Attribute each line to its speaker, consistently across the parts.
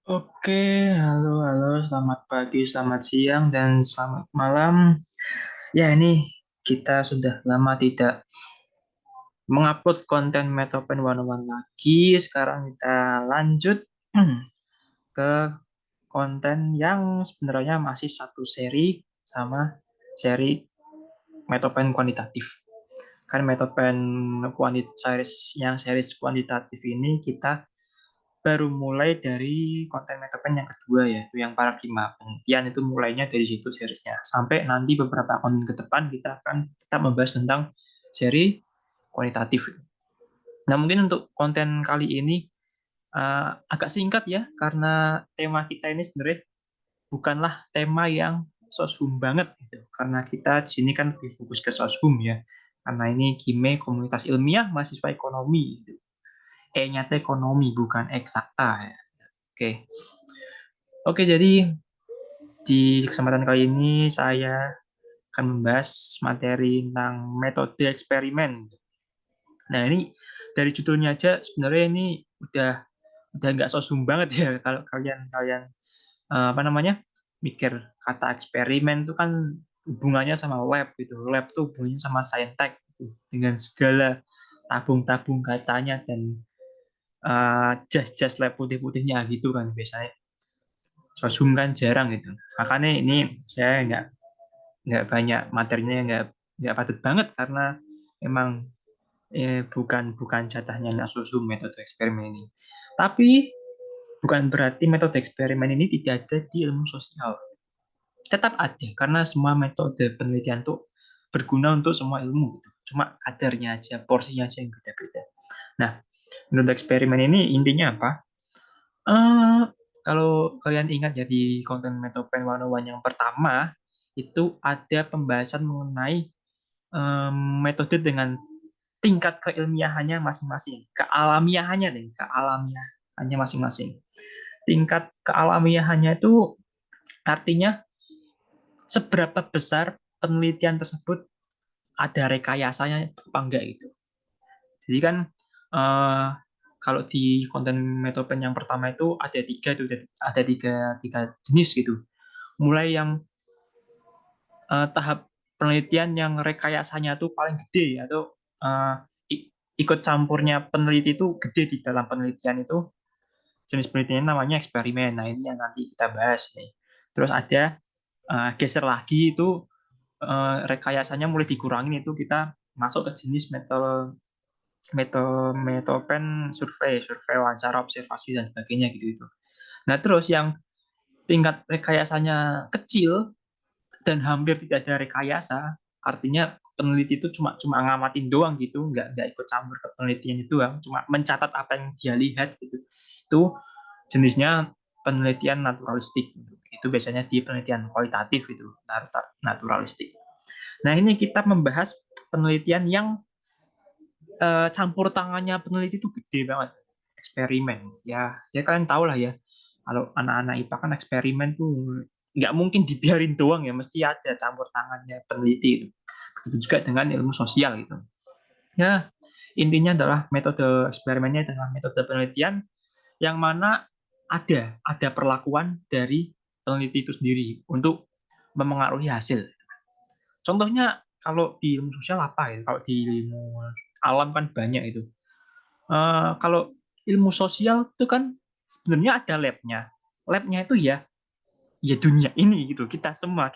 Speaker 1: Oke, halo, selamat pagi, selamat siang, dan selamat malam. Ya, ini kita sudah lama tidak mengupload konten Metopen 101 lagi. Sekarang kita lanjut ke konten yang sebenarnya masih satu seri sama seri Metopen kuantitatif. Kan Metopen series kuantitatif ini kita baru mulai dari konten metapen yang kedua ya, itu yang paradigma penelitian itu mulainya dari situ seriesnya. Sampai nanti beberapa konten ke depan kita akan tetap membahas tentang seri kualitatif. Nah, mungkin untuk konten kali ini agak singkat ya, karena tema kita ini sebenarnya bukanlah tema yang soshum banget gitu. Karena kita di sini kan lebih fokus ke soshum ya. Karena ini KIME komunitas ilmiah mahasiswa ekonomi gitu. E-nya ekonomi bukan eksakta ya. Oke. Oke, jadi di kesempatan kali ini saya akan membahas materi tentang metode eksperimen. Nah, ini dari judulnya aja sebenarnya ini udah nggak sosum banget ya kalau kalian kalian apa namanya mikir kata eksperimen itu kan hubungannya sama lab gitu. Lab tuh hubungannya sama saintek gitu. Dengan segala tabung-tabung kacanya dan jas-jas lab putih-putihnya gitu kan biasanya. Sosum kan jarang gitu. Makanya ini saya nggak banyak materinya, nggak padat banget karena emang bukan bukan jatahnya Nasusum metode eksperimen ini. Tapi bukan berarti metode eksperimen ini tidak ada di ilmu sosial. Tetap ada karena semua metode penelitian itu berguna untuk semua ilmu gitu. Cuma kadarnya aja, porsinya aja yang beda-beda. Nah, metode eksperimen ini intinya apa? Eh, Kalau kalian ingat ya di konten Metopen 101 yang pertama itu ada pembahasan mengenai metode dengan tingkat keilmiahannya masing-masing, kealamiahannya deh, kealamiahannya masing-masing. Tingkat kealamiahannya itu artinya seberapa besar penelitian tersebut ada rekayasanya apa enggak gitu. Jadi kan eh, kalau di konten Metopen yang pertama itu ada tiga jenis gitu. Mulai yang tahap penelitian yang rekayasanya tuh paling gede atau uh, ikut campurnya peneliti itu gede di dalam penelitian itu jenis penelitian namanya eksperimen. Nah, ini yang nanti kita bahas nih. Terus ada geser lagi itu rekayasanya mulai dikurangin itu kita masuk ke jenis metopen survei wawancara observasi dan sebagainya gitu itu. Nah, terus yang tingkat rekayasanya kecil dan hampir tidak ada rekayasa, artinya peneliti itu cuma cuma ngamatin doang gitu, nggak ikut campur ke penelitian itu, cuma mencatat apa yang dia lihat gitu. Itu jenisnya penelitian naturalistik. Itu biasanya di penelitian kualitatif itu, naturalistik. Nah, ini kita membahas penelitian yang campur tangannya peneliti itu gede banget. Eksperimen. Ya kalian tahu lah ya. Kalau anak-anak IPA kan eksperimen tuh nggak mungkin dibiarin doang ya, mesti ada campur tangannya peneliti itu. Begitu juga dengan ilmu sosial gitu. Ya, intinya adalah metode eksperimennya adalah metode penelitian yang mana ada perlakuan dari peneliti itu sendiri untuk memengaruhi hasil. Contohnya kalau di ilmu sosial apa ya? Kalau di ilmu alam kan banyak itu. Kalau ilmu sosial itu kan sebenarnya ada labnya. Labnya itu ya dunia ini gitu. Kita semua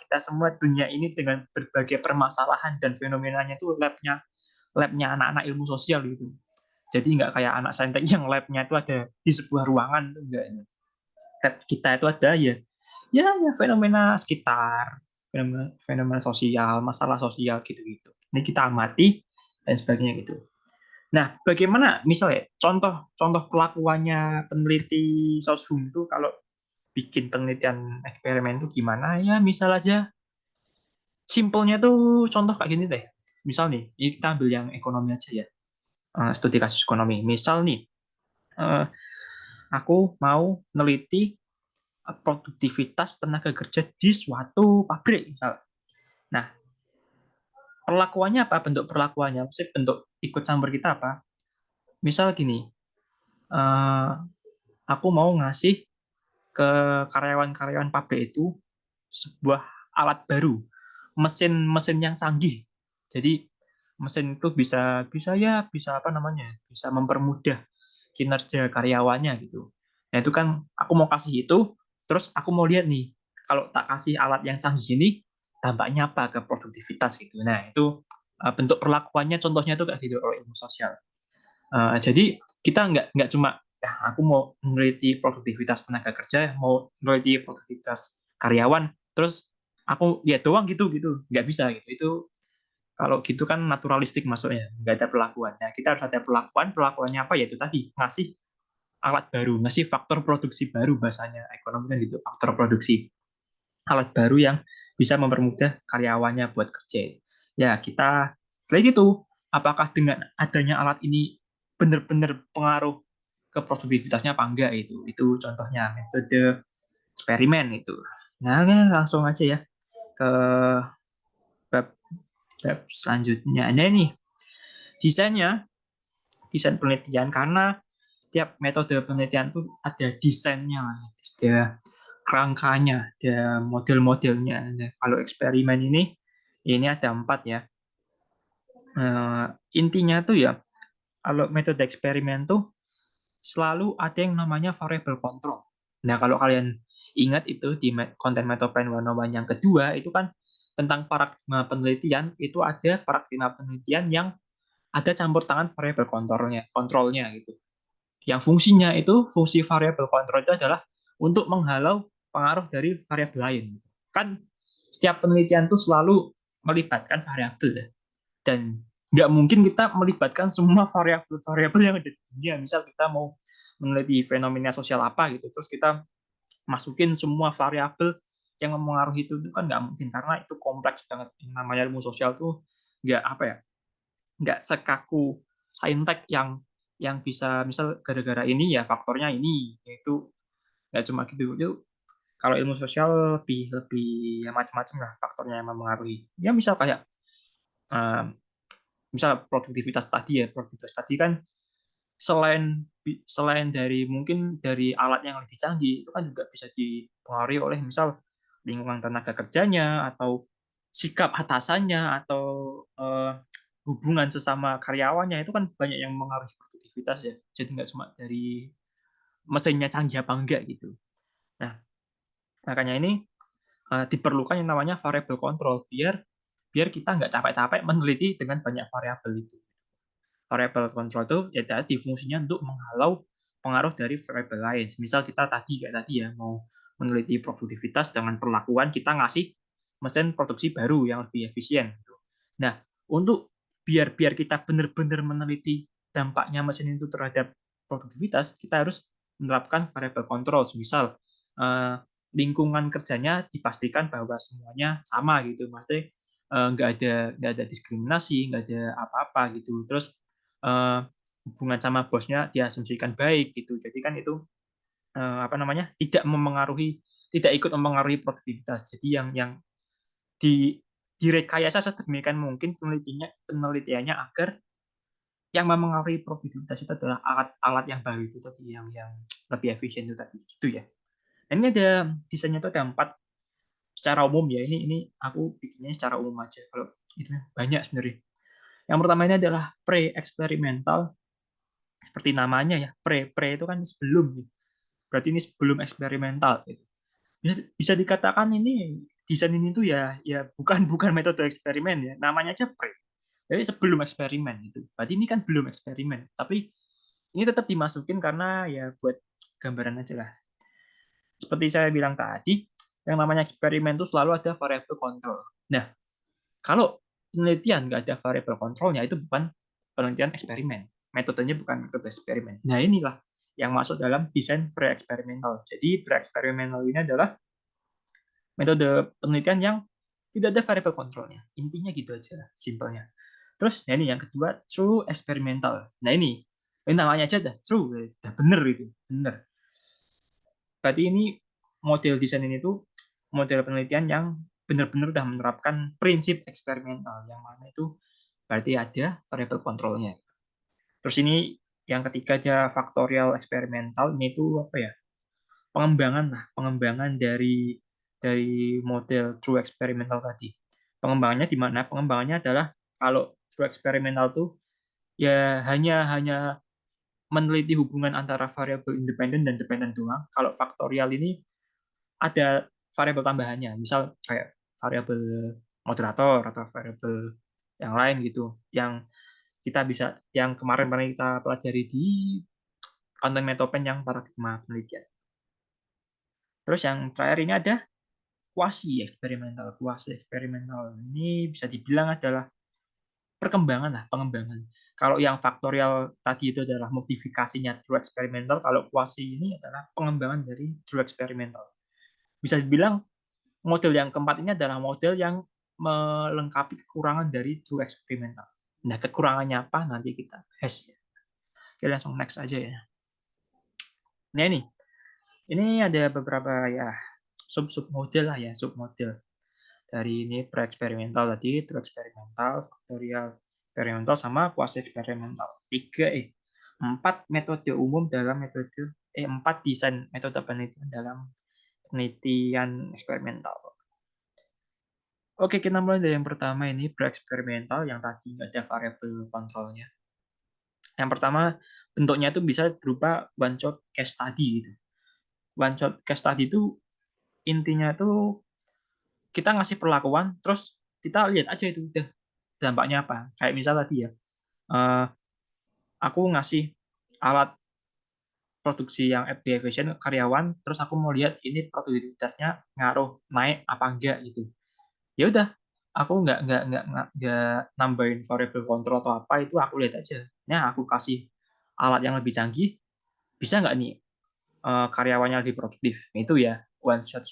Speaker 1: dunia ini dengan berbagai permasalahan dan fenomenanya itu labnya anak-anak ilmu sosial gitu. Jadi nggak kayak anak saintek yang labnya itu ada di sebuah ruangan, itu enggak. Lab kita itu ada ya fenomena sekitar, fenomena, fenomena sosial, masalah sosial gitu-gitu. Ini kita amati dan sebagainya gitu. Nah, bagaimana misalnya contoh perlakuannya peneliti soshum itu kalau bikin penelitian eksperimen itu gimana? Ya, misal aja simpelnya tuh contoh kayak gini deh. Misal nih, ini kita ambil yang ekonomi aja ya. Studi kasus ekonomi. Misal nih, eh, aku mau neliti produktivitas tenaga kerja di suatu pabrik misal. Nah, perlakuannya apa? Bentuk perlakuannya, maksudnya bentuk ikut campur kita apa? Misal gini, eh, aku mau ngasih ke karyawan-karyawan pabrik itu sebuah alat baru, mesin-mesin yang canggih. Jadi mesin itu bisa apa namanya? Bisa mempermudah kinerja karyawannya gitu. Nah, itu kan aku mau kasih itu, terus aku mau lihat nih, kalau tak kasih alat yang canggih ini, dampaknya apa ke produktivitas gitu. Nah, itu bentuk perlakuannya contohnya itu kayak gitu kalau ilmu sosial. Jadi kita nggak cuma ya aku mau meneliti produktivitas tenaga kerja, mau meneliti produktivitas karyawan, terus aku lihat doang gitu gitu, nggak bisa gitu. Itu kalau gitu kan naturalistik masuknya, nggak ada perlakuan. Nah, kita harus ada perlakuan. Perlakuannya apa? Yaitu tadi ngasih alat baru, ngasih faktor produksi baru, bahasanya ekonomi kan gitu, faktor produksi, alat baru yang bisa mempermudah karyawannya buat kerja. Ya, kita kayak gitu. Apakah dengan adanya alat ini benar-benar pengaruh ke produktivitasnya apa enggak itu? Itu contohnya metode eksperimen itu. Nah, langsung aja ya ke bab, bab selanjutnya. Nah, ini desainnya, desain penelitian, karena setiap metode penelitian itu ada desainnya, ada kerangkanya, ada model-modelnya. Nah, kalau eksperimen ini ada 4 ya. Intinya tuh ya, kalau metode eksperimen tuh selalu ada yang namanya variable control. Nah, kalau kalian ingat itu di konten Metaplan 101 yang kedua, itu kan tentang paradigma penelitian, itu ada paradigma penelitian yang ada campur tangan variable kontrolnya gitu. Yang fungsinya itu, fungsi variable control itu adalah untuk menghalau pengaruh dari variabel lain. Kan setiap penelitian itu selalu melibatkan variabel ya. Dan nggak mungkin kita melibatkan semua variabel-variabel yang ada di dunia. Misal kita mau meneliti fenomena sosial apa gitu, terus kita masukin semua variabel yang mempengaruhi itu kan nggak mungkin, karena itu kompleks banget. Yang namanya ilmu sosial tuh nggak apa ya, nggak sekaku saintek yang bisa misal gara-gara ini ya faktornya ini, yaitu nggak cuma gitu. Itu kalau ilmu sosial lebih lebih ya macam-macam lah faktornya yang mempengaruhi. Ya misal kayak uh, misal produktivitas tadi kan selain selain dari mungkin dari alat yang lebih canggih, itu kan juga bisa dipengaruhi oleh misal lingkungan tenaga kerjanya, atau sikap atasannya, atau hubungan sesama karyawannya. Itu kan banyak yang mengaruhi produktivitas ya. Jadi nggak cuma dari mesinnya canggih apa enggak gitu. Nah, makanya ini diperlukan yang namanya variable control, biar biar kita nggak capek-capek meneliti dengan banyak variabel itu. Variable control itu ya tadi fungsinya untuk menghalau pengaruh dari variabel lain. Misal kita kayak tadi ya, mau meneliti produktivitas dengan perlakuan kita ngasih mesin produksi baru yang lebih efisien. Nah, untuk biar biar kita benar-benar meneliti dampaknya mesin itu terhadap produktivitas, kita harus menerapkan variable control. Misal lingkungan kerjanya dipastikan bahwa semuanya sama gitu, maksudnya nggak ada diskriminasi, nggak ada apa-apa gitu. Terus hubungan sama bosnya diasumsikan baik gitu. Jadi kan itu apa namanya, tidak ikut mempengaruhi produktivitas. Jadi yang di direkayasa sedemikian mungkin penelitiannya agar yang mempengaruhi produktivitas itu adalah alat-alat yang baru itu tadi, yang lebih efisien itu tadi gitu ya. Dan ini ada desainnya itu ada 4 secara umum ya. Ini aku bikinnya secara umum aja. Kalau itu banyak sebenarnya. Yang pertama ini adalah pre-eksperimental, seperti namanya ya. Pre itu kan sebelum. Berarti ini sebelum eksperimental gitu. Bisa dikatakan ini desain ini tuh ya bukan bukan metode eksperimen ya. Namanya aja pre. Jadi sebelum eksperimen itu. Berarti ini kan belum eksperimen, tapi ini tetap dimasukin karena ya buat gambaran aja lah. Seperti saya bilang tadi, yang namanya eksperimen itu selalu ada variable kontrol. Nah, kalau penelitian nggak ada variable kontrolnya, itu bukan penelitian eksperimen. Metodenya bukan metode eksperimen. Nah, inilah yang masuk dalam desain pre-eksperimental. Jadi pre-eksperimental ini adalah metode penelitian yang tidak ada variable kontrolnya. Intinya gitu aja, simpelnya. Terus, nah ini yang kedua, true experimental. Nah ini namanya aja dah true, dah bener itu, bener. Berarti ini model desain ini tuh model penelitian yang benar-benar udah menerapkan prinsip eksperimental, yang mana itu berarti ada variable kontrolnya. Terus ini yang ketiga, ada faktorial eksperimental. Ini tuh apa ya? pengembangan dari model true experimental tadi. Pengembangannya di mana? Pengembangannya adalah kalau true experimental tuh ya hanya meneliti hubungan antara variabel independen dan dependen doang. Kalau faktorial ini ada variabel tambahannya, misal kayak variabel moderator atau variabel yang lain gitu, yang kemarin pernah kita pelajari di konten metopen yang paradigma penelitian. Terus yang terakhir ini ada quasi eksperimental. Quasi eksperimental ini bisa dibilang adalah pengembangan. Kalau yang faktorial tadi itu adalah modifikasinya true experimental, kalau quasi ini adalah pengembangan dari true experimental. Bisa dibilang model yang keempat ini adalah model yang melengkapi kekurangan dari true experimental. Nah, kekurangannya apa nanti kita bahas ya. Oke, langsung next aja ya. Nah, ini ada beberapa ya sub model lah ya, sub model dari ini pre-eksperimental tadi, true eksperimental, faktorial eksperimental, sama quasi eksperimental. 4 metode umum dalam metode 4 desain metode penelitian dalam penelitian eksperimental. Oke, kita mulai dari yang pertama ini pre-eksperimental yang tadi nggak ada variabel kontrolnya. Yang pertama bentuknya itu bisa berupa one shot case study gitu. One shot case study itu intinya itu kita ngasih perlakuan, terus kita lihat aja itu udah dampaknya apa. Kayak misal tadi ya, aku ngasih alat produksi yang efisien karyawan, terus aku mau lihat ini produktivitasnya ngaruh naik apa enggak gitu. Ya udah, aku nggak nambahin variable kontrol atau apa, itu aku lihat aja. Nah, aku kasih alat yang lebih canggih, bisa nggak nih karyawannya lebih produktif? Itu ya one shot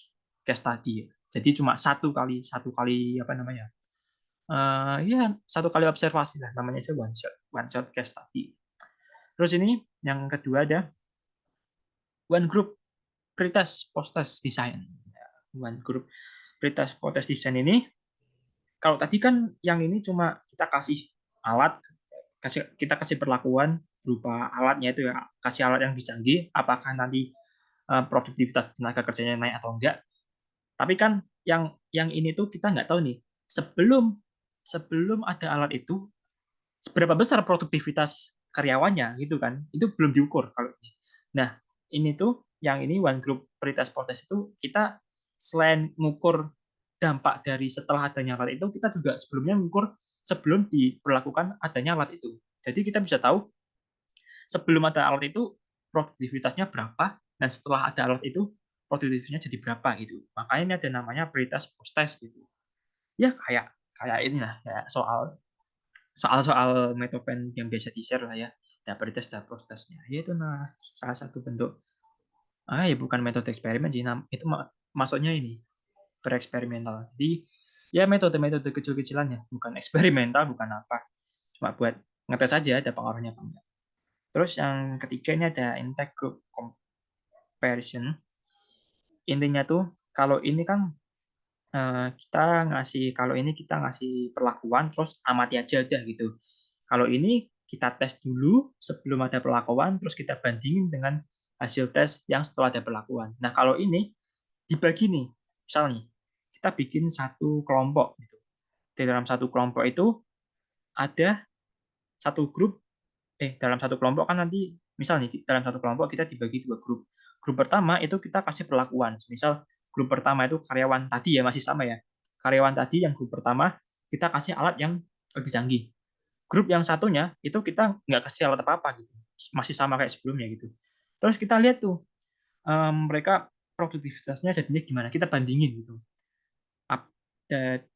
Speaker 1: case study. Jadi cuma satu kali apa namanya? Ya satu kali observasi lah, namanya aja one shot case study. Terus ini yang kedua ada one group pretest post-test design. One group pretest post-test design ini, kalau tadi kan yang ini cuma kita kasih alat, kita kasih perlakuan berupa alatnya itu ya, kasih alat yang dicanggih, apakah nanti produktivitas tenaga kerjanya naik atau enggak. Tapi kan yang ini tuh kita nggak tahu nih, sebelum ada alat itu, seberapa besar produktivitas karyawannya gitu kan, itu belum diukur kalau ini. Nah, ini tuh yang ini one group pretest post-test itu, kita selain mengukur dampak dari setelah adanya alat itu, kita juga sebelumnya mengukur sebelum diperlakukan adanya alat itu. Jadi kita bisa tahu sebelum ada alat itu produktivitasnya berapa, dan setelah ada alat itu produktivitasnya jadi berapa gitu. Makanya ini ada namanya pretest post-test gitu. Ya kayak ini lah, kayak soal metopen yang biasa di-share lah ya. Ada pretest, ada post-testnya. Ya itu salah satu bentuk. Ya bukan metode eksperimen sih, itu maksudnya ini bereksperimental. Jadi ya metode-metode kecil-kecilan ya, bukan eksperimental, bukan apa. Cuma buat ngetes aja ada pengaruhnya apa enggak. Terus yang ketiga ini ada intake group comparison. Intinya tuh kalau ini kan kalau ini kita ngasih perlakuan terus amati aja udah gitu. Kalau ini kita tes dulu sebelum ada perlakuan, terus kita bandingin dengan hasil tes yang setelah ada perlakuan. Nah, kalau ini dibagi nih, misal nih, kita bikin satu kelompok gitu. Di dalam satu kelompok itu ada satu grup, dalam satu kelompok kan nanti, misal nih, dalam satu kelompok kita dibagi 2 grup. Grup pertama itu kita kasih perlakuan. Misal grup pertama itu karyawan tadi ya, masih sama ya. Karyawan tadi yang grup pertama, kita kasih alat yang lebih canggih. Grup yang satunya itu kita nggak kasih alat apa-apa gitu, masih sama kayak sebelumnya gitu. Terus kita lihat tuh mereka produktivitasnya jadinya gimana, kita bandingin gitu.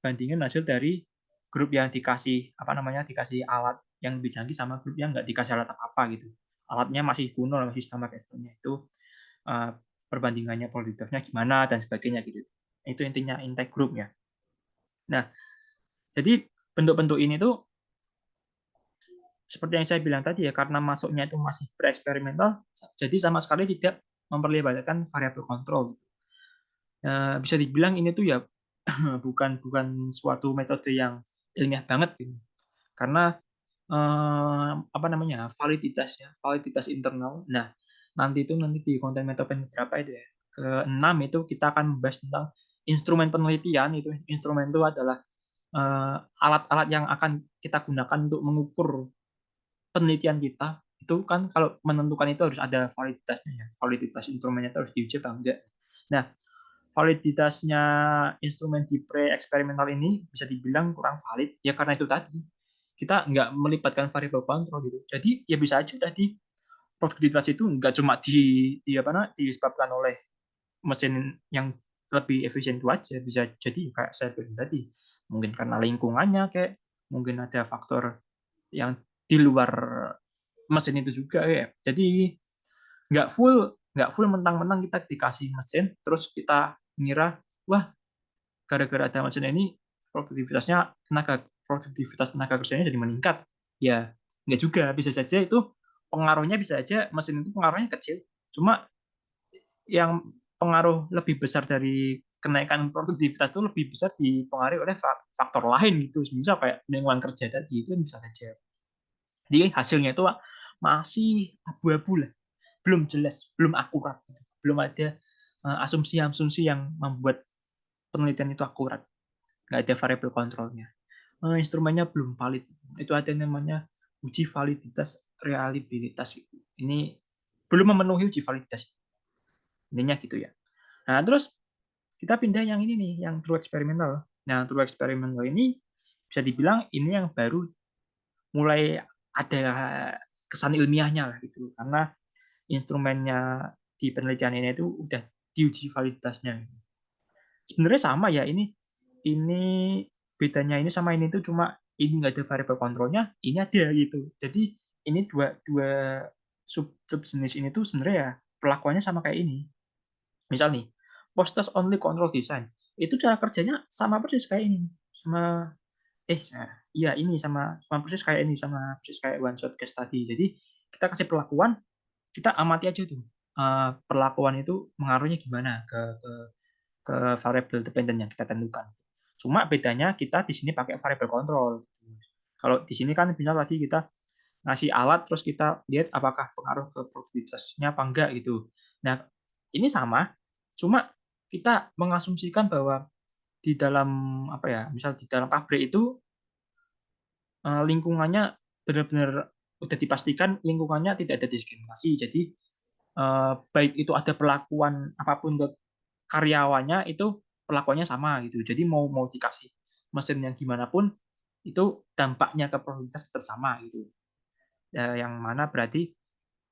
Speaker 1: Bandingin hasil dari grup yang dikasih dikasih alat yang lebih canggih sama grup yang nggak dikasih alat apa-apa gitu. Alatnya masih kuno, masih sama kayak sebelumnya. Itu perbandingannya produktivitasnya gimana dan sebagainya gitu. Itu intinya intake group ya. Nah, jadi bentuk-bentuk ini tuh seperti yang saya bilang tadi ya, karena masuknya itu masih bereksperimental, jadi sama sekali tidak memperlibatkan variabel kontrol. Bisa dibilang ini tuh ya bukan suatu metode yang ilmiah banget gitu. Karena validitas internal. Nah, nanti di konten metopen berapa itu ya? ke-6 itu kita akan membahas tentang instrumen penelitian. Itu instrumen itu adalah alat-alat yang akan kita gunakan untuk mengukur penelitian kita. Itu kan kalau menentukan itu harus ada validitasnya ya. Validitas instrumennya itu harus diuji atau enggak. Nah, validitasnya instrumen di pre-eksperimental ini bisa dibilang kurang valid ya karena itu tadi kita nggak melibatkan variabel kontrol gitu. Jadi ya bisa aja tadi produktivitas itu nggak cuma disebabkan oleh mesin yang lebih efisien itu aja, bisa jadi kayak saya bilang tadi mungkin karena lingkungannya, kayak mungkin ada faktor yang di luar mesin itu juga ya. Jadi nggak full mentang-mentang kita dikasih mesin terus kita ngira wah gara-gara ada mesin ini produktivitas tenaga kerjanya jadi meningkat. Ya nggak juga, bisa saja itu pengaruhnya, bisa aja mesin itu pengaruhnya kecil, cuma yang pengaruh lebih besar dari kenaikan produktivitas itu lebih besar dipengaruhi oleh faktor lain gitu, misal kayak lingkungan kerja tadi, itu bisa saja. Jadi hasilnya itu masih abu-abu lah, belum jelas, belum akurat, belum ada asumsi-asumsi yang membuat penelitian itu akurat, nggak ada variabel kontrolnya. Instrumennya belum valid, itu ada namanya uji validitas reliabilitas. Ini belum memenuhi uji validitas, intinya gitu ya. Nah terus kita pindah yang ini nih, yang true experimental. Nah true experimental ini bisa dibilang ini yang baru mulai ada kesan ilmiahnya lah gitu, karena instrumennya di penelitian ini itu udah diuji validitasnya. Sebenarnya sama ya, ini bedanya ini sama ini tuh cuma ini nggak ada variable kontrolnya, ini ada gitu. Jadi ini dua dua sub jenis ini tuh sebenarnya ya perlakuannya sama kayak ini. Misal nih, post-test only control design itu cara kerjanya sama persis kayak ini, sama iya ini sama persis kayak ini, sama persis kayak one shot case tadi. Jadi kita kasih perlakuan, kita amati aja tuh perlakuan itu mengaruhnya gimana ke variable dependent yang kita tentukan. Cuma bedanya kita di sini pakai variable control. Kalau di sini kan misal tadi kita ngasih alat terus kita lihat apakah pengaruh ke produktivitasnya apa enggak gitu. Nah, ini sama, cuma kita mengasumsikan bahwa di dalam apa ya, misal di dalam pabrik itu lingkungannya benar-benar udah dipastikan lingkungannya tidak ada diskriminasi. Jadi baik itu ada perlakuan apapun ke karyawannya itu perlakuannya sama gitu. Jadi mau mau dikasih mesin yang gimana pun itu dampaknya ke produktivitas tetap sama gitu. Ya, yang mana berarti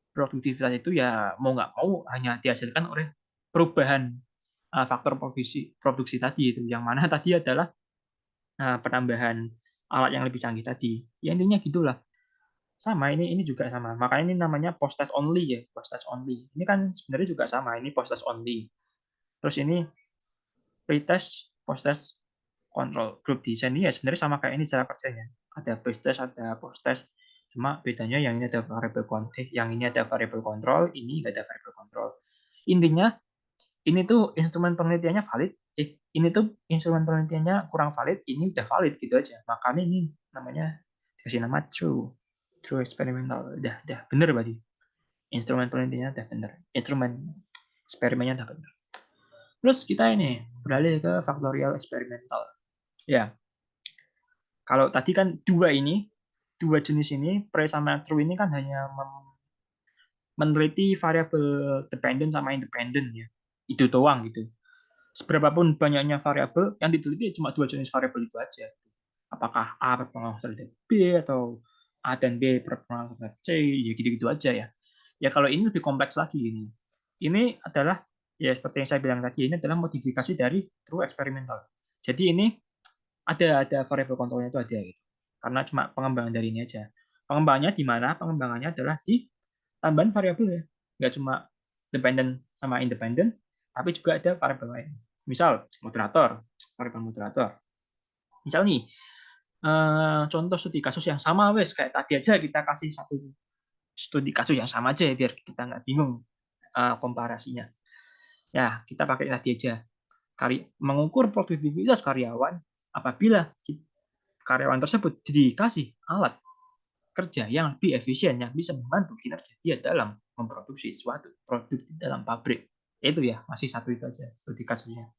Speaker 1: produktivitas itu ya mau nggak mau hanya dihasilkan oleh perubahan faktor produksi tadi itu. Yang mana tadi adalah penambahan alat yang lebih canggih tadi. Ya intinya gitulah. Sama ini juga sama. Makanya ini namanya post test only ya, post test only. Ini kan sebenarnya juga sama, ini post test only. Terus ini pretest, post test, control group design ini ya sebenarnya sama kayak ini cara kerjanya. Ada pre-test, ada post-test. Cuma bedanya yang ini ada yang ini ada variable control, ini nggak ada variable control. Intinya ini tuh instrumen penelitiannya valid, ini tuh instrumen penelitiannya kurang valid, ini udah valid gitu aja. Makanya ini namanya dikasih nama true experimental. Udah bener berarti. Instrumen penelitiannya udah bener. Instrumen eksperimennya udah bener. Terus kita ini beralih ke factorial experimental. Ya, kalau tadi kan dua jenis ini, pre sama true ini kan hanya meneliti variabel dependent sama independent ya. Itu doang gitu. Seberapapun banyaknya variabel yang diteliti cuma dua jenis variabel itu aja. Apakah A berpengaruh terhadap B atau A dan B berpengaruh terhadap C, ya gitu-gitu aja ya. Ya kalau ini lebih kompleks lagi ini. Ini adalah ya seperti yang saya bilang tadi, ini adalah modifikasi dari true experimental. Jadi ini ada variabel kontrolnya itu ada gitu. Karena cuma pengembangan dari ini aja. Pengembangannya di mana? Pengembangannya adalah di tambahan variabel ya. Nggak cuma dependent sama independent, tapi juga ada variabel lain. Misal moderator, variabel moderator. Misal nih, contoh studi kasus yang sama wes kayak tadi aja, kita kasih satu studi kasus yang sama aja ya biar kita nggak bingung komparasinya. Ya, kita pakai tadi aja. Mengukur produktivitas karyawan apabila karyawan tersebut dikasih alat kerja yang lebih efisien yang bisa membantu kinerja dia dalam memproduksi suatu produk di dalam pabrik. Itu ya, masih satu itu aja studi kasusnya.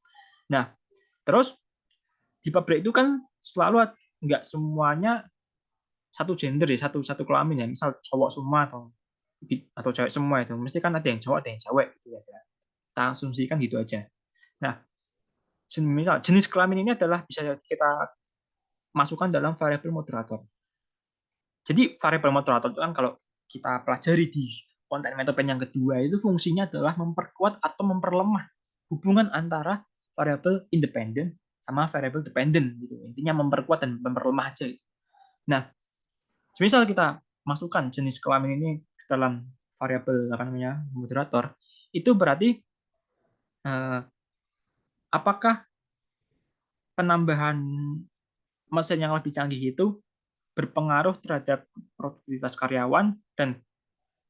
Speaker 1: Nah, terus di pabrik itu kan selalu nggak semuanya satu gender ya, satu satu kelamin ya. Misal cowok semua atau cewek semua itu, mesti kan ada yang cowok, ada yang cewek gitu ya. Kita asumsikan gitu aja. Nah, misal jenis kelamin ini adalah bisa kita masukkan dalam variabel moderator. Jadi variabel moderator itu kan kalau kita pelajari di konten metode yang kedua itu fungsinya adalah memperkuat atau memperlemah hubungan antara variabel independen sama variabel dependen gitu. Intinya memperkuat dan memperlemah aja gitu. Nah, misal kita masukkan jenis kelamin ini ke dalam variabel apa namanya moderator, itu berarti apakah penambahan mesin yang lebih canggih itu berpengaruh terhadap produktivitas karyawan, dan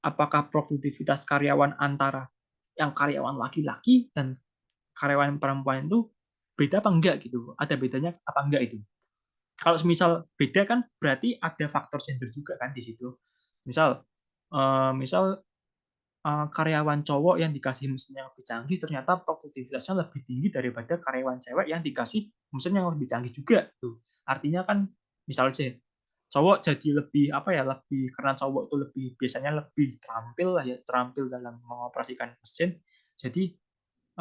Speaker 1: apakah produktivitas karyawan antara yang karyawan laki-laki dan karyawan perempuan itu beda apa enggak gitu, ada bedanya apa enggak itu. Kalau misal beda kan berarti ada faktor gender juga kan di situ. Misal misal karyawan cowok yang dikasih mesin yang lebih canggih ternyata produktivitasnya lebih tinggi daripada karyawan cewek yang dikasih mesin yang lebih canggih juga tuh. Artinya kan misalnya sih cowok jadi lebih apa ya, lebih, karena cowok itu lebih biasanya lebih terampil lah ya, terampil dalam mengoperasikan mesin. Jadi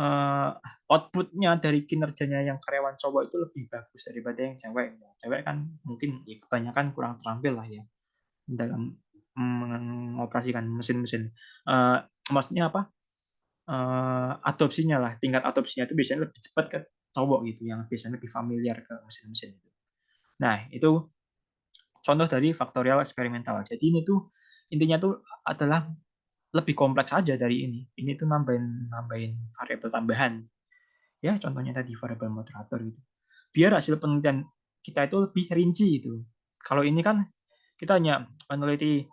Speaker 1: uh, outputnya dari kinerjanya yang karyawan cowok itu lebih bagus daripada yang cewek. Cewek kan mungkin ya kebanyakan kurang terampil lah ya dalam mengoperasikan mesin-mesin. Uh, Maksudnya apa? Adopsinya lah, tingkat adopsinya itu biasanya lebih cepat ke cowok gitu, yang biasanya lebih familiar ke mesin-mesin itu. Nah, itu contoh dari faktorial eksperimental. Jadi ini tuh intinya tuh adalah lebih kompleks aja dari ini. Ini tuh nambahin nambahin variabel tambahan. Ya, contohnya tadi variabel moderator gitu. Biar hasil penelitian kita itu lebih rinci itu. Kalau ini kan kita hanya meneliti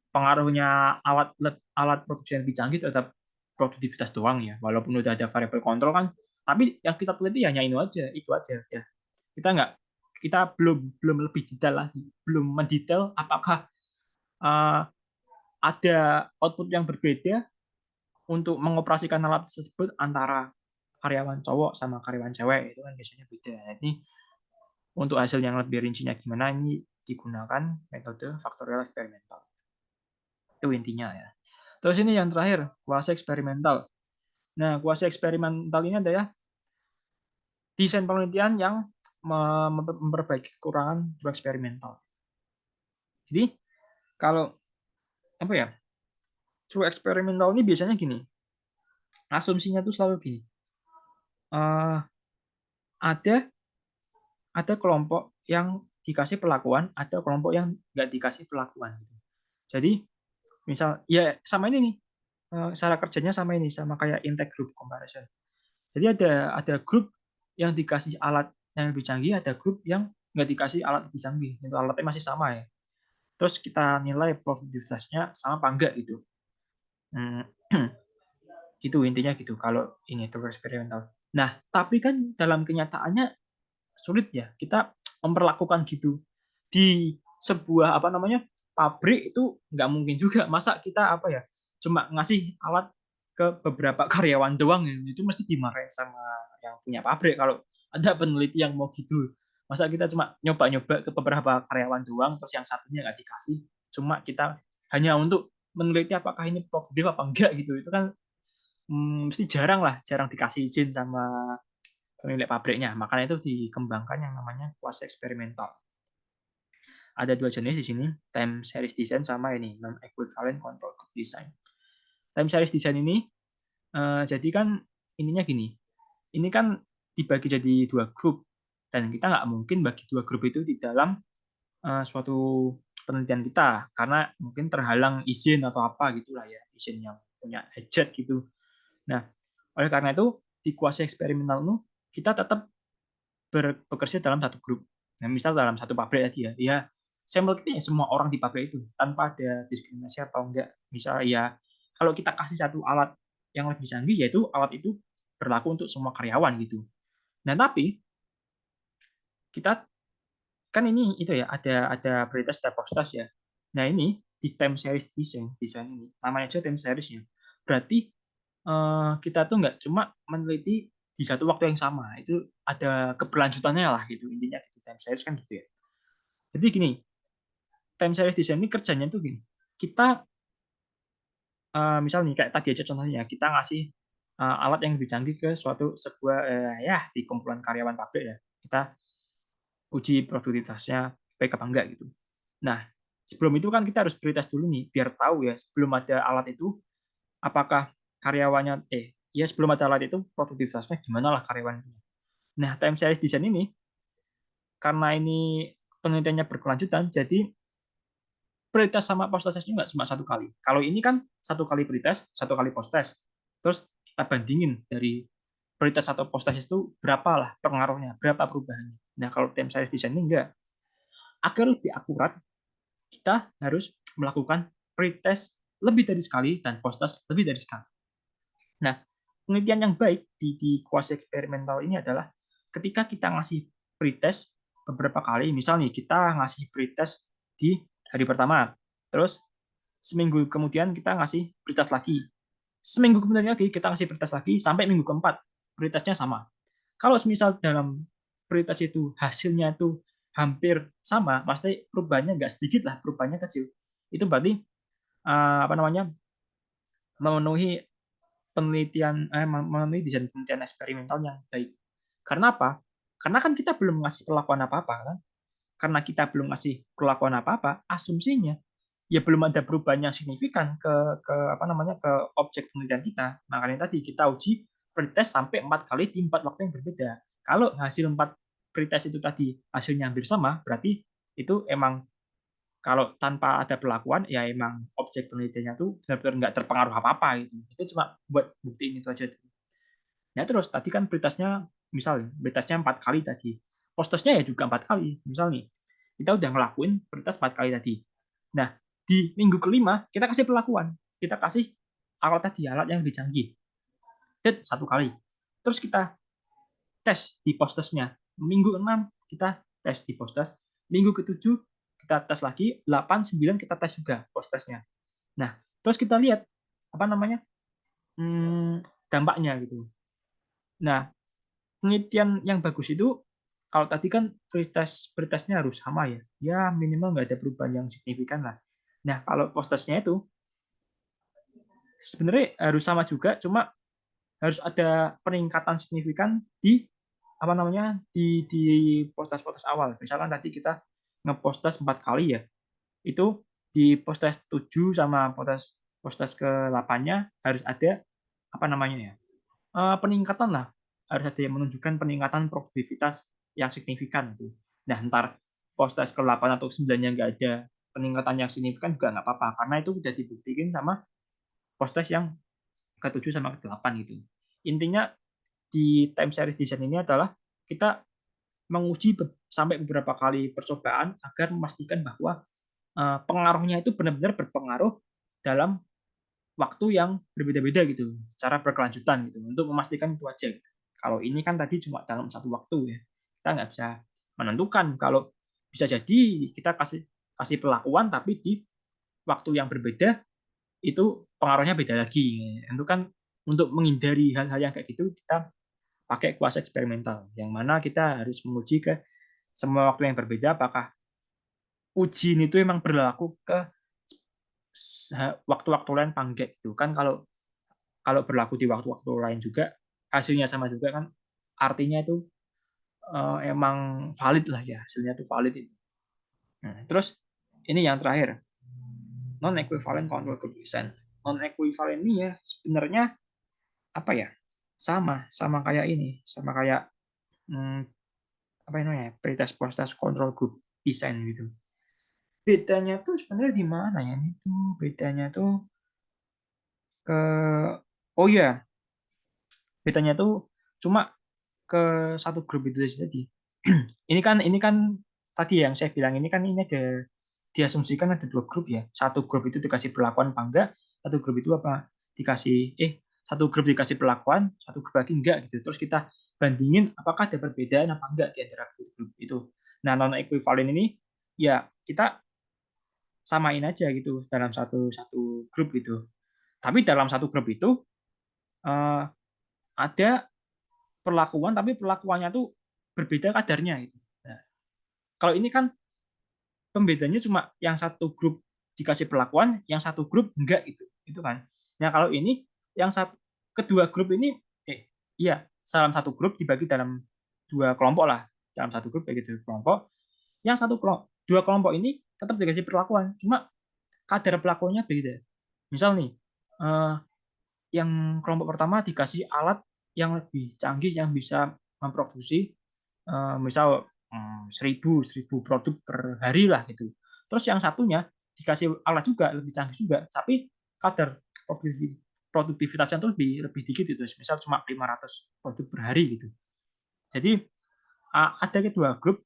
Speaker 1: pengaruhnya alat alat produksi yang lebih canggih terhadap produktivitas doang ya. Walaupun udah ada variabel kontrol kan, tapi yang kita teliti hanya itu aja ya. Kita belum belum lebih detail lagi, belum mendetail apakah uh, ada output yang berbeda untuk mengoperasikan alat tersebut antara karyawan cowok sama karyawan cewek, itu kan biasanya beda. Ini untuk hasil yang lebih rincinya gimana, ini digunakan metode faktorial eksperimental. Itu intinya ya. Terus ini yang terakhir, kuasi eksperimental. Nah, kuasi eksperimental ini adalah desain penelitian yang memperbaiki kekurangan eksperimental. Jadi kalau apa ya, true eksperimental ini biasanya gini, asumsinya tuh selalu gini, uh, ada kelompok yang dikasih perlakuan, ada kelompok yang nggak dikasih perlakuan. Jadi misal ya sama ini nih, cara kerjanya sama ini, sama kayak intake group comparison. Jadi ada grup yang dikasih alat yang lebih canggih, ada grup yang nggak dikasih alat lebih canggih. Itu alatnya masih sama ya. Terus kita nilai produktivitasnya sama apa enggak gitu. Hmm, gitu intinya gitu kalau ini itu eksperimental. Nah, tapi kan dalam kenyataannya sulit ya kita memperlakukan gitu di sebuah apa namanya pabrik. Itu nggak mungkin juga, masa kita apa ya cuma ngasih alat ke beberapa karyawan doang ya. Itu mesti dimarahin sama yang punya pabrik kalau ada peneliti yang mau gitu. Masa kita cuma nyoba-nyoba ke beberapa karyawan doang terus yang satunya nggak dikasih, cuma kita hanya untuk meneliti apakah ini produktif apa enggak gitu. Itu kan mesti jarang dikasih izin sama pemilik pabriknya. Makanya itu dikembangkan yang namanya kuasi eksperimental. Ada dua jenis di sini, time series design sama ini non equivalent control group design. Time series design ini jadi kan ininya gini. Ini kan dibagi jadi dua grup, dan kita nggak mungkin bagi dua grup itu di dalam suatu penelitian kita karena mungkin terhalang izin atau apa gitulah ya, izin yang punya hajat gitu. Nah, oleh karena itu di kuasi eksperimental itu kita tetap bekerja dalam satu grup. Nah, misal dalam satu pabrik tadi ya, ya sampel kita ya semua orang di pabrik itu tanpa ada diskriminasi atau enggak. Misal ya kalau kita kasih satu alat yang lebih canggih, yaitu alat itu berlaku untuk semua karyawan gitu. Nah, tapi kita kan ini itu ya ada prioritas dan postas ya. Nah, ini di time series design ini namanya aja time series ya. Berarti kita tuh nggak cuma meneliti di satu waktu yang sama, itu ada keberlanjutannya lah gitu intinya gitu. Time series kan gitu ya. Jadi gini, time series design ini kerjanya tuh gini, kita misal nih kayak tadi aja contohnya kita ngasih alat yang lebih canggih ke suatu sebuah ya di kumpulan karyawan pabrik ya, kita uji produktivitasnya baik apa enggak gitu. Nah, sebelum itu kan kita harus pretest dulu nih biar tahu ya sebelum ada alat itu apakah karyawannya ya sebelum ada alat itu produktivitasnya gimana lah karyawan itu. Nah, time series design ini karena ini penelitiannya berkelanjutan, jadi pretest sama post test nggak cuma satu kali. Kalau ini kan satu kali pretest, satu kali post test. Terus kita bandingin dari pretest atau post test itu berapa lah pengaruhnya, berapa perubahannya. Nah, kalau time series design ini enggak. Agar lebih akurat, kita harus melakukan pretest lebih dari sekali dan post test lebih dari sekali. Nah, penelitian yang baik di kuasi eksperimental ini adalah ketika kita ngasih pretest beberapa kali, misal nih kita ngasih pretest di hari pertama, terus seminggu kemudian kita ngasih pretest lagi, seminggu kemudian lagi kita ngasih pretest lagi sampai minggu keempat pretestnya sama. Kalau misal dalam pretest itu hasilnya itu hampir sama, pasti perubahannya nggak sedikit lah, perubahannya kecil. Itu berarti apa namanya memenuhi memenuhi desain penelitian eksperimental yang baik. Karena apa? Karena kan kita belum ngasih perlakuan apa-apa kan? Karena kita belum ngasih perlakuan apa-apa, asumsinya ya belum ada perubahan yang signifikan ke apa namanya ke objek penelitian kita. Makanya tadi kita uji pretest sampai 4 kali di 4 waktu yang berbeda. Kalau hasil 4 pretest itu tadi hasilnya hampir sama, berarti itu emang kalau tanpa ada perlakuan ya emang objek penelitiannya tuh benar-benar nggak terpengaruh apa-apa gitu. Itu cuma buat buktiin itu aja. Ya terus tadi kan pretestnya misal pretestnya 4 kali tadi. Postesnya ya juga 4 kali. Misal nih kita udah ngelakuin pretest 4 kali tadi. Nah di minggu kelima kita kasih perlakuan. Kita kasih alat tadi alat yang lebih canggih. 1 kali. Terus kita tes di postesnya. Minggu 6 kita tes di postes. Minggu ke-7 kita tes lagi. 8, 9 kita tes juga postesnya. Nah, terus kita lihat apa namanya dampaknya gitu. Nah, penelitian yang bagus itu kalau tadi kan pretestnya harus sama ya. Ya minimal nggak ada perubahan yang signifikan lah. Nah, kalau postesnya itu sebenarnya harus sama juga, cuma harus ada peningkatan signifikan di apa namanya di postas-postas awal. Misalkan tadi kita ngepostas 4 kali ya, itu di postas 7 sama postas ke-8-nya harus ada apa namanya ya peningkatan lah, harus ada yang menunjukkan peningkatan produktivitas yang signifikan gitu. Nah ntar postas ke-8 atau 9-nya nggak ada peningkatan yang signifikan juga nggak apa-apa karena itu udah dibuktikan sama postas yang ke-7 sama ke-8 gitu. Intinya di time series design ini adalah kita menguji sampai beberapa kali percobaan agar memastikan bahwa pengaruhnya itu benar-benar berpengaruh dalam waktu yang berbeda-beda gitu, secara berkelanjutan gitu, untuk memastikan itu aja. Gitu. Kalau ini kan tadi cuma dalam satu waktu ya, kita nggak bisa menentukan. Kalau bisa jadi kita kasih kasih perlakuan tapi di waktu yang berbeda itu pengaruhnya beda lagi. Itu kan untuk menghindari hal-hal yang kayak gitu kita pakai kuasa eksperimental, yang mana kita harus menguji ke semua waktu yang berbeda apakah uji itu memang berlaku ke waktu-waktu lain apa enggak gitu kan. Kalau kalau berlaku di waktu-waktu lain juga hasilnya sama juga kan artinya itu emang valid lah ya, hasilnya itu valid itu. Nah, terus ini yang terakhir, non equivalent control group design. Non equivalent ini ya sebenarnya apa ya, sama sama kayak ini, sama kayak hmm, apa namanya pretest post test control group design gitu. Bedanya tuh sebenarnya di mana ya, itu bedanya tuh ke oh ya, bedanya tuh cuma ke satu grup itu tadi. Ini kan tadi yang saya bilang ini ada diasumsikan ada 2 grup ya. Satu grup itu dikasih perlakuan apa enggak, satu grup itu apa dikasih satu grup dikasih perlakuan, satu grup lagi enggak gitu. Terus kita bandingin apakah ada perbedaan apa enggak di antara grup itu. Nah, non equivalent ini ya kita samain aja gitu dalam satu satu grup itu. Tapi dalam satu grup itu eh, ada perlakuan tapi perlakuannya tuh berbeda kadarnya itu. Nah, kalau ini kan pembedanya cuma yang satu grup dikasih perlakuan, yang satu grup enggak gitu. Itu kan. Nah, kalau ini yang satu kedua grup ini iya, dalam satu grup dibagi dalam dua kelompok lah. Dalam satu grup bagi dua kelompok. Yang satu kelompok, dua kelompok ini tetap dikasih perlakuan, cuma kadar perlakuannya beda. Misal nih, yang kelompok pertama dikasih alat yang lebih canggih yang bisa memproduksi misal 1000 produk per hari lah gitu. Terus yang satunya dikasih alat juga lebih canggih juga, tapi kadar produktivitasnya tuh lebih dikit itu, misal cuma 500 produk per hari gitu. Jadi ada kedua grup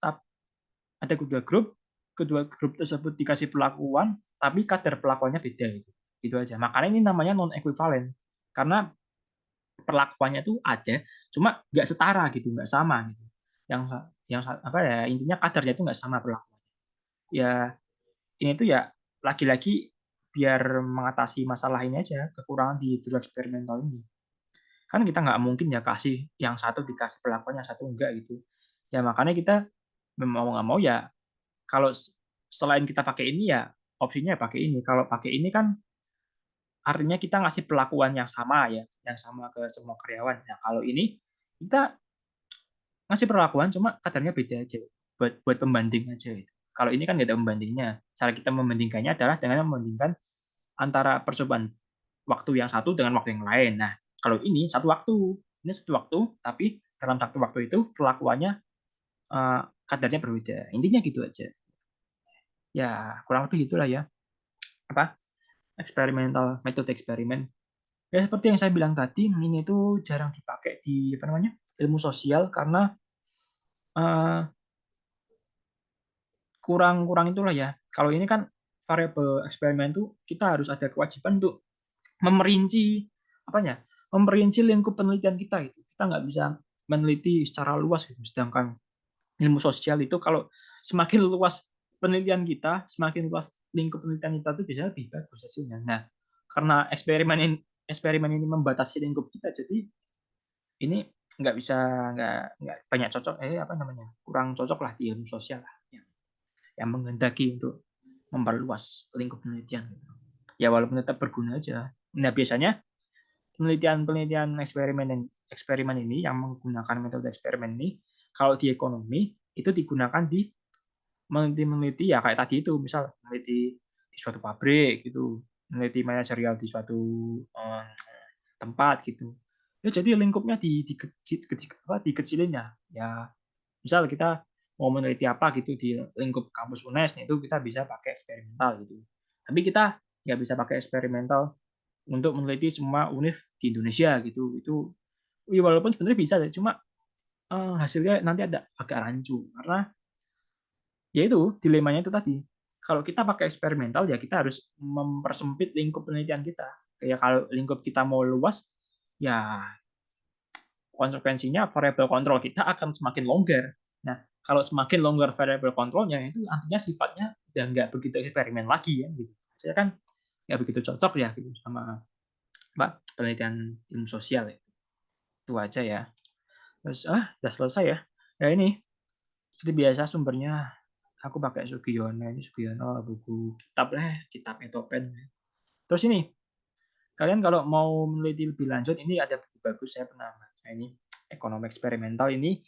Speaker 1: tersebut dikasih perlakuan, tapi kadar perlakuannya beda gitu. Gitu aja. Makanya ini namanya non equivalent karena perlakuannya itu ada, cuma nggak setara gitu, nggak sama gitu. Yang apa ya, intinya kadarnya itu nggak sama perlakuannya. Ya ini tuh ya lagi-lagi biar mengatasi masalah ini aja, kekurangan di dua eksperimental ini. Kan kita nggak mungkin ya kasih yang satu dikasih perlakuan, yang satu enggak gitu. Ya makanya kita mau nggak mau ya kalau selain kita pakai ini ya opsinya pakai ini. Kalau pakai ini kan artinya kita ngasih perlakuan yang sama ya, yang sama ke semua karyawan. Nah, kalau ini kita ngasih perlakuan cuma kadarnya beda aja buat pembanding aja gitu. Kalau ini kan nggak ada pembandingnya. Cara kita membandingkannya adalah dengan membandingkan antara percobaan waktu yang satu dengan waktu yang lain. Nah, kalau ini satu waktu, tapi dalam satu waktu itu perlakuannya kadarnya berbeda. Intinya gitu aja. Ya, kurang lebih gitulah ya. Apa? Eksperimental, metode eksperimen. Ya seperti yang saya bilang tadi, ini tuh jarang dipakai di apa namanya ilmu sosial karena uh, kurang itulah ya. Kalau ini kan variabel eksperimen tuh kita harus ada kewajiban untuk memerinci apanya, memerinci lingkup penelitian kita itu. Kita nggak bisa meneliti secara luas gitu. Sedangkan ilmu sosial itu kalau semakin luas penelitian kita, semakin luas lingkup penelitian kita itu biasanya lebih bagus hasilnya. Nah, karena eksperimen ini membatasi lingkup kita, jadi ini nggak bisa nggak banyak cocok apa namanya kurang cocok lah di ilmu sosial lah yang menghendaki untuk memperluas lingkup penelitian gitu. Ya walaupun tetap berguna aja. Nah biasanya penelitian eksperimen ini yang menggunakan metode eksperimen ini kalau di ekonomi itu digunakan di meneliti ya kayak tadi itu misal meneliti di suatu pabrik gitu, meneliti manajerial di suatu um, tempat gitu. Ya jadi lingkupnya dikecilin ya. Ya misal kita mau meneliti apa gitu di lingkup kampus UNES itu kita bisa pakai eksperimental gitu. Tapi kita nggak bisa pakai eksperimental untuk meneliti semua univ di Indonesia gitu. Itu ya walaupun sebenarnya bisa, cuma hasilnya nanti ada agak rancu karena ya itu dilemanya itu tadi. Kalau kita pakai eksperimental ya kita harus mempersempit lingkup penelitian kita. Kayak kalau lingkup kita mau luas, ya konsekuensinya variabel kontrol kita akan semakin longgar. Nah, kalau semakin longgar variabel kontrolnya itu artinya sifatnya udah nggak begitu eksperimen lagi ya gitu. Saya kan nggak begitu cocok ya gitu sama penelitian ilmu sosial ya. Itu aja ya. Terus udah selesai ya. Ya ini seperti biasa sumbernya aku pakai Sugiono. Ini Sugiono buku kitab Etopen. Terus ini kalian kalau mau meneliti lebih lanjut ini ada buku bagus saya pernah baca ini ekonomi eksperimental ini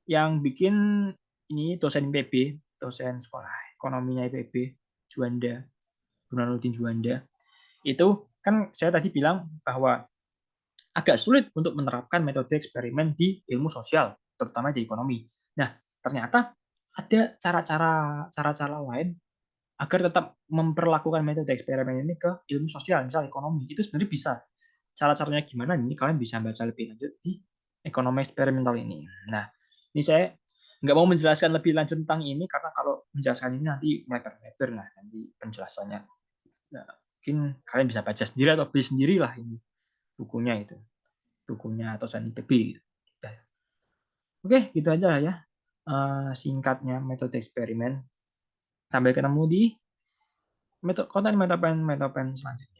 Speaker 1: yang bikin ini dosen IPB, dosen sekolah ekonominya IPB, Juanda, Burhanuddin Juanda. Itu kan saya tadi bilang bahwa agak sulit untuk menerapkan metode eksperimen di ilmu sosial, terutama di ekonomi. Nah, ternyata ada cara-cara lain agar tetap memperlakukan metode eksperimen ini ke ilmu sosial, misal ekonomi. Itu sebenarnya bisa. Cara-caranya gimana? Ini kalian bisa baca lebih lanjut di ekonomi eksperimental ini. Nah, ini saya nggak mau menjelaskan lebih lanjut tentang ini karena kalau menjelaskan ini nanti meter-meter lah nanti penjelasannya. Nah, mungkin kalian bisa baca sendiri atau beli sendiri lah ini bukunya itu, bukunya atau IPB. Oke, gitu aja lah ya. Singkatnya metode eksperimen. Sampai ketemu di konten metapen selanjutnya.